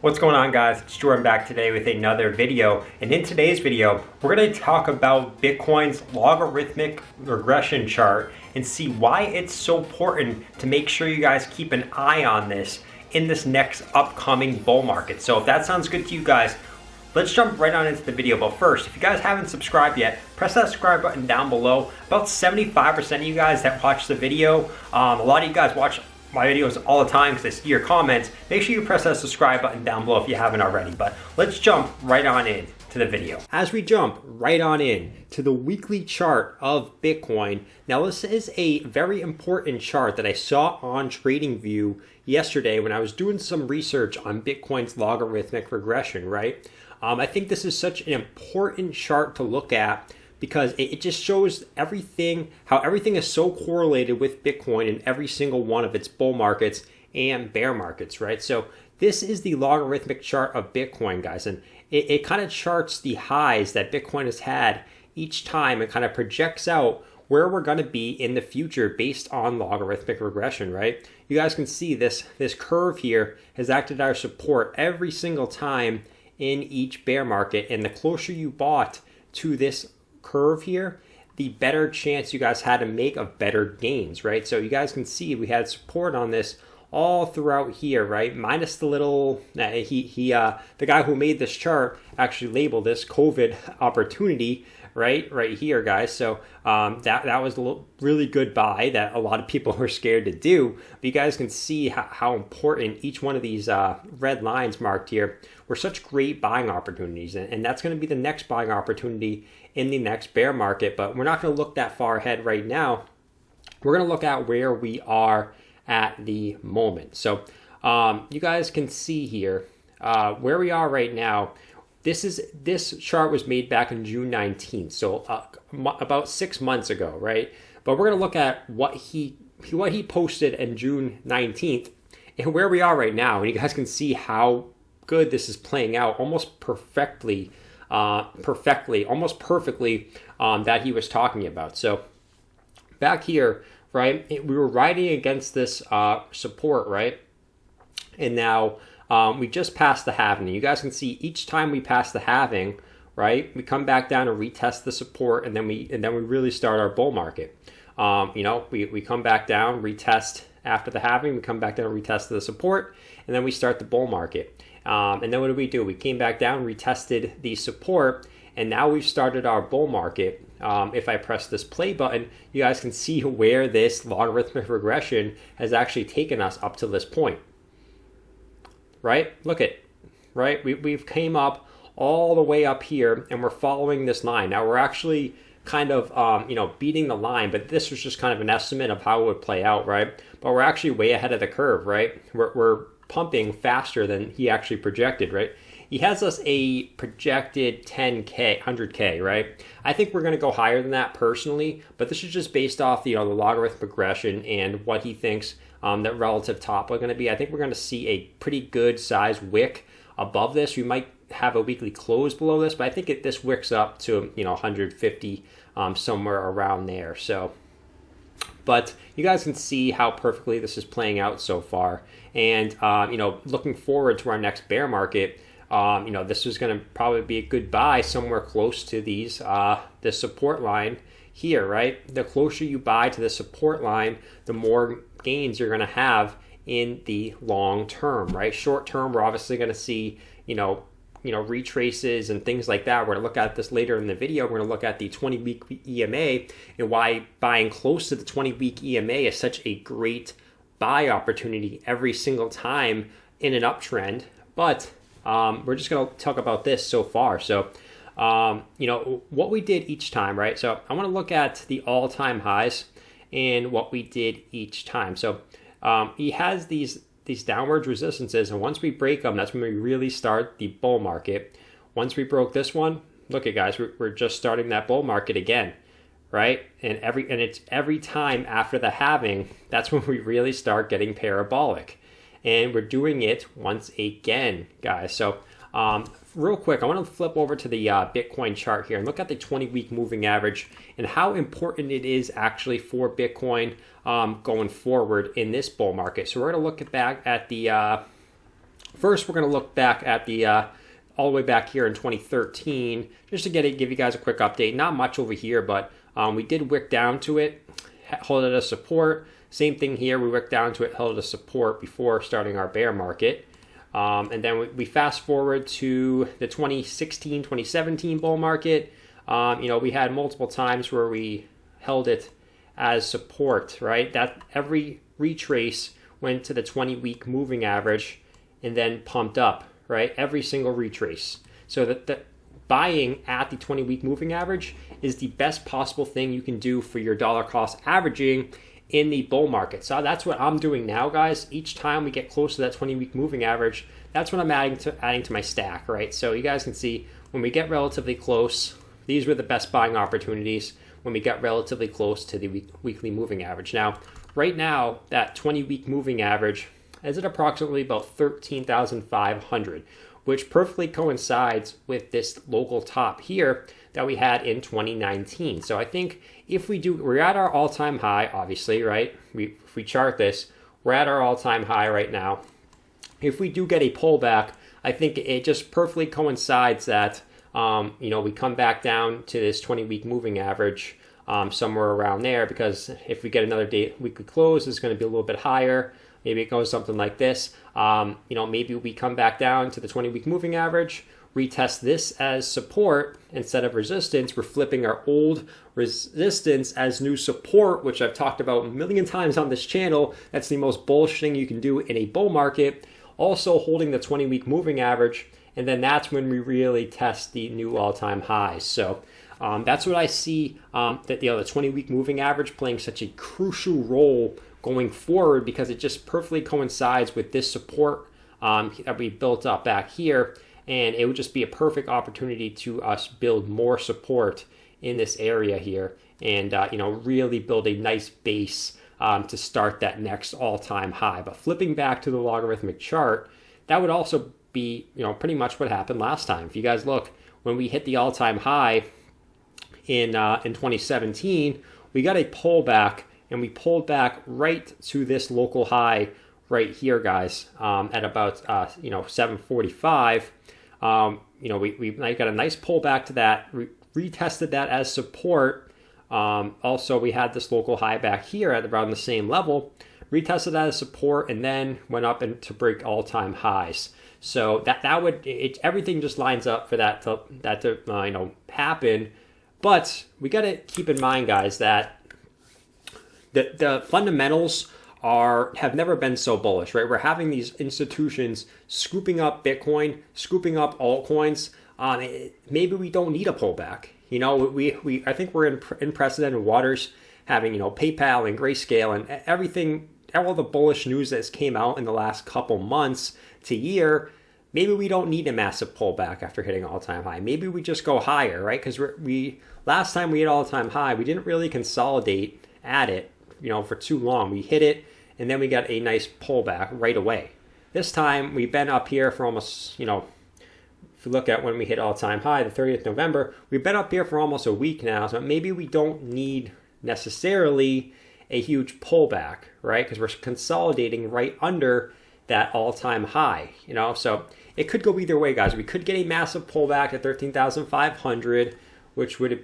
What's going on, guys? It's Jordan back today with another video, and in today's video we're going to talk about Bitcoin's logarithmic regression chart and see why it's so important to make sure you guys keep an eye on this in this next upcoming bull market. So if that sounds good to you guys, let's jump right on into the video. But first, if you guys haven't subscribed yet, press that subscribe button down below. About 75% of you guys that watch the video, a lot of you guys watch my videos all the time because I see your comments. Make sure you press that subscribe button down below if you haven't already. But let's jump right on in to the video. As we jump right on in to the weekly chart of Bitcoin, now this is a very important chart that I saw on TradingView yesterday when I was doing some research on Bitcoin's logarithmic regression, right? I think this is such an important chart to look at because it just shows everything, how everything is so correlated with Bitcoin in every single one of its bull markets and bear markets, right? So this is the logarithmic chart of Bitcoin, guys, and it kind of charts the highs that Bitcoin has had each time and kind of projects out where we're going to be in the future based on logarithmic regression, right? You guys can see this curve here has acted as support every single time in each bear market, and the closer you bought to this curve here, the better chance you guys had to make of better gains, right? So you guys can see we had support on this all throughout here, right? Minus the little, the guy who made this chart actually labeled this COVID opportunity, right here, guys. So that was a really good buy that a lot of people were scared to do. But you guys can see how important each one of these red lines marked here were such great buying opportunities. And that's going to be the next buying opportunity in the next bear market. But we're not going to look that far ahead right now. We're going to look at where we are at the moment. So you guys can see here where we are right now. This chart was made back on June 19th, so about 6 months ago, right? But we're going to look at what he posted on June 19th and where we are right now. And you guys can see how good this is playing out almost perfectly, almost perfectly that he was talking about. So back here, right, we were riding against this support, right? And now we just passed the halving. You guys can see each time we pass the halving, right, we come back down and retest the support, and then we really start our bull market. We come back down, retest after the halving, we come back down and retest the support, and then we start the bull market. And then what did we do? We came back down, retested the support, and now we've started our bull market. If I press this play button, you guys can see where this logarithmic regression has actually taken us up to this point. Right? Look at, right? We've came up all the way up here, and we're following this line. Now we're actually kind of, beating the line, but this was just kind of an estimate of how it would play out, right? But we're actually way ahead of the curve, right? We're pumping faster than he actually projected, right? He has us a projected 10K, 100K, right? I think we're going to go higher than that personally, but this is just based off the logarithmic regression and what he thinks that relative top are going to be. I think we're going to see a pretty good size wick above this. We might have a weekly close below this, but I think this wicks up to 150 somewhere around there. So, but you guys can see how perfectly this is playing out so far. And looking forward to our next bear market, this is going to probably be a good buy somewhere close to these this support line here, right? The closer you buy to the support line, the more gains you're going to have in the long term, right? Short term, we're obviously going to see, retraces and things like that. We're going to look at this later in the video. We're going to look at the 20-week EMA and why buying close to the 20-week EMA is such a great buy opportunity every single time in an uptrend. But we're just going to talk about this so far. So, what we did each time, right? So I want to look at the all-time highs and what we did each time. So he has these downward resistances, and once we break them, that's when we really start the bull market. Once we broke this one, look at guys, we're just starting that bull market again, right? And it's every time after the halving, that's when we really start getting parabolic. And we're doing it once again, guys. So real quick, I want to flip over to the Bitcoin chart here and look at the 20-week moving average and how important it is actually for Bitcoin going forward in this bull market. So we're going to look back at the First, we're going to look back at the all the way back here in 2013, just to give you guys a quick update. Not much over here, but we did wick down to it, hold it as support. Same thing here, we wicked down to it, held it as support before starting our bear market. And then we fast forward to the 2016, 2017 bull market. We had multiple times where we held it as support, right? That every retrace went to the 20-week moving average and then pumped up, right? Every single retrace. So that the buying at the 20-week moving average is the best possible thing you can do for your dollar cost averaging in the bull market. So that's what I'm doing now, guys. Each time we get close to that 20-week moving average, that's what I'm adding to my stack, right? So you guys can see when we get relatively close, these were the best buying opportunities when we got relatively close to the weekly moving average. Now, right now, that 20-week moving average is at approximately about 13,500, which perfectly coincides with this local top here that we had in 2019. So I think if we're at our all-time high, obviously, right? If we chart this, we're at our all-time high right now. If we do get a pullback, I think it just perfectly coincides that we come back down to this 20-week moving average somewhere around there, because if we get another weekly close, it's going to be a little bit higher. Maybe it goes something like this. Maybe we come back down to the 20-week moving average, retest this as support instead of resistance. We're flipping our old resistance as new support, which I've talked about a million times on this channel. That's the most bullish thing you can do in a bull market. Also holding the 20-week moving average, and then that's when we really test the new all-time highs. So that's what I see, that the 20-week moving average playing such a crucial role going forward, because it just perfectly coincides with this support that we built up back here, and it would just be a perfect opportunity to us build more support in this area here, and really build a nice base to start that next all-time high. But flipping back to the logarithmic chart, that would also be pretty much what happened last time. If you guys look, when we hit the all-time high in 2017, we got a pullback, and we pulled back right to this local high right here, guys, at about 745. We got a nice pullback to that, retested that as support. Also, we had this local high back here at around the same level, retested that as support, and then went up to break all-time highs. So everything just lines up for that to happen. But we got to keep in mind, guys, that the fundamentals have never been so bullish, right? We're having these institutions scooping up Bitcoin, scooping up altcoins. Maybe we don't need a pullback. I think we're in unprecedented waters, having PayPal and Grayscale and everything, all the bullish news that's came out in the last couple months to year. Maybe we don't need a massive pullback after hitting all-time high. Maybe we just go higher, right? Because last time we hit all-time high, we didn't really consolidate at it, for too long. We hit it, and then we got a nice pullback right away. This time, we've been up here for almost, if you look at when we hit all-time high, the 30th November, we've been up here for almost a week now, so maybe we don't need necessarily a huge pullback, right? Because we're consolidating right under that all-time high, so it could go either way, guys. We could get a massive pullback at 13,500, which would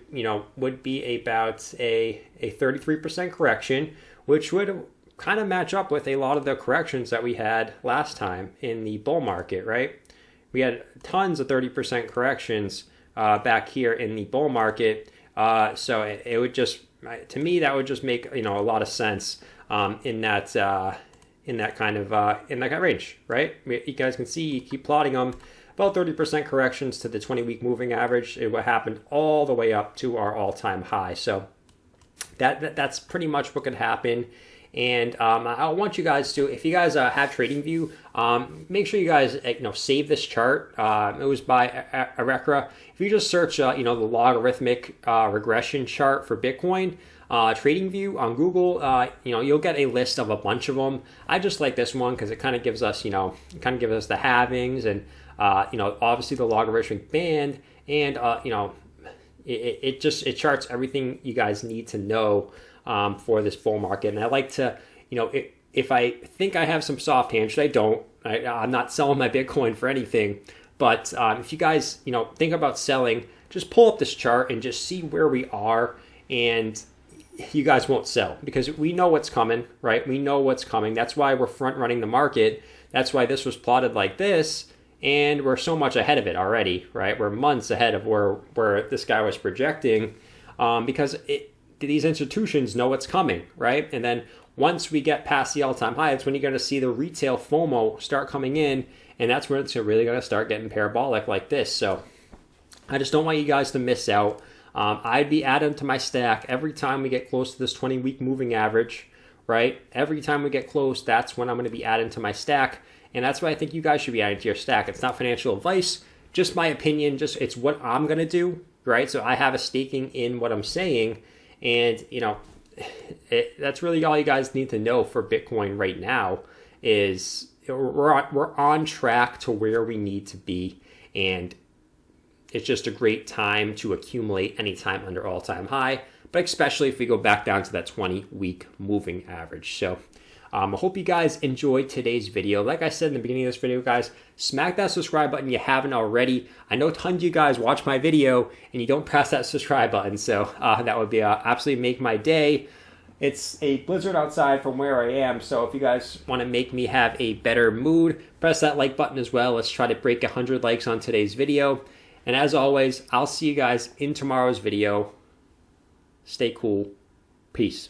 be about a 33% correction, which would kind of match up with a lot of the corrections that we had last time in the bull market, right? We had tons of 30% corrections back here in the bull market, so it would just, to me, that would just make a lot of sense in that kind of range, right? You guys can see, you keep plotting them, about 30% corrections to the 20-week moving average. It happened all the way up to our all-time high. So that's pretty much what could happen. And I want you guys to, if you guys have TradingView, make sure you guys save this chart. It was by Arekra. If you just search the logarithmic regression chart for Bitcoin, TradingView on Google, you'll get a list of a bunch of them. I just like this one because it kind of gives us, the halvings and obviously the logarithmic band, and it charts everything you guys need to know for this bull market. And I like to, if I think I have some soft hands, which I don't, I'm not selling my Bitcoin for anything. But if you guys, think about selling, just pull up this chart and just see where we are, and you guys won't sell because we know what's coming, right? We know what's coming. That's why we're front running the market. That's why this was plotted like this, and we're so much ahead of it already, right? We're months ahead of where this guy was projecting, because these institutions know what's coming, right? And then once we get past the all-time high, that's when you're going to see the retail FOMO start coming in, and that's when it's really going to start getting parabolic like this. So I just don't want you guys to miss out. I'd be adding to my stack every time we get close to this 20-week moving average, right? Every time we get close, that's when I'm going to be adding to my stack, and that's why I think you guys should be adding to your stack. It's not financial advice, just my opinion. It's what I'm going to do, right? So I have a staking in what I'm saying, and that's really all you guys need to know for Bitcoin right now. Is we're on track to where we need to be, and it's just a great time to accumulate anytime under all-time high, but especially if we go back down to that 20-week moving average. So I hope you guys enjoyed today's video. Like I said in the beginning of this video, guys, smack that subscribe button if you haven't already. I know tons of you guys watch my video and you don't press that subscribe button, so that would be absolutely make my day. It's a blizzard outside from where I am, so if you guys want to make me have a better mood, press that like button as well. Let's try to break 100 likes on today's video. And as always, I'll see you guys in tomorrow's video. Stay cool. Peace.